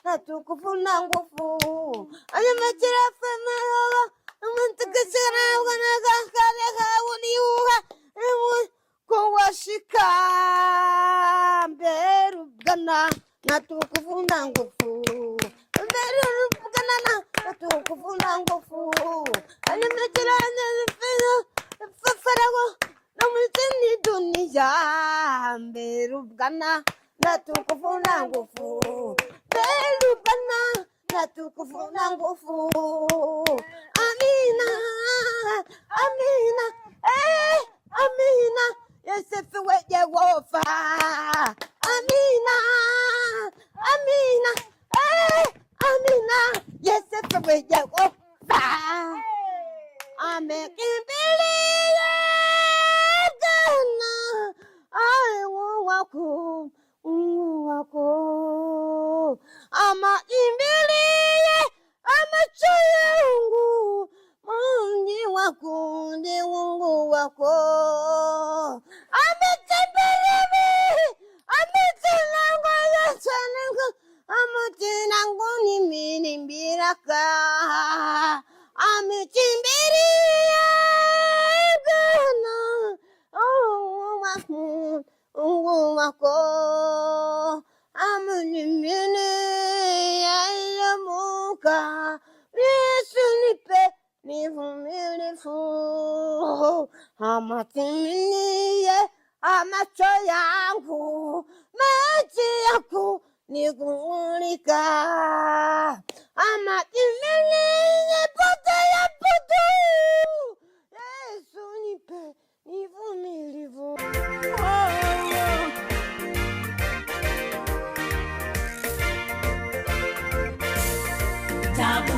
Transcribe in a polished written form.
na tukufu na nguvu. Anyamachira famalo mtukisana wanagakale hauniuha kuwashika mberugana na tukufu na nguvu. Mberugana na tukufu na nguvu. Anyamachira fafarago namutini dunia mberugana na tukufu na nguvu. Mberugana na tukufu na nguvu. Amina, amina, amina, Yesu we Yehova. Amina, amina, amina, Yesu we Yehova. Amekimbilia Bwana, wako, wako. Amekimbilia macho yangu, Mungu wako, ni Mungu wako. Ametimbilia ni mimi mbiraka. Ametimbilia Bwana, Mungu wako. Amenimbilia Muka, Yesu nipe nivumilivu. Ametimbilia macho yangu, macho yako nikumulika. Ametimbilia pote ya pote, Yesu nipe nivumilivu. Tabu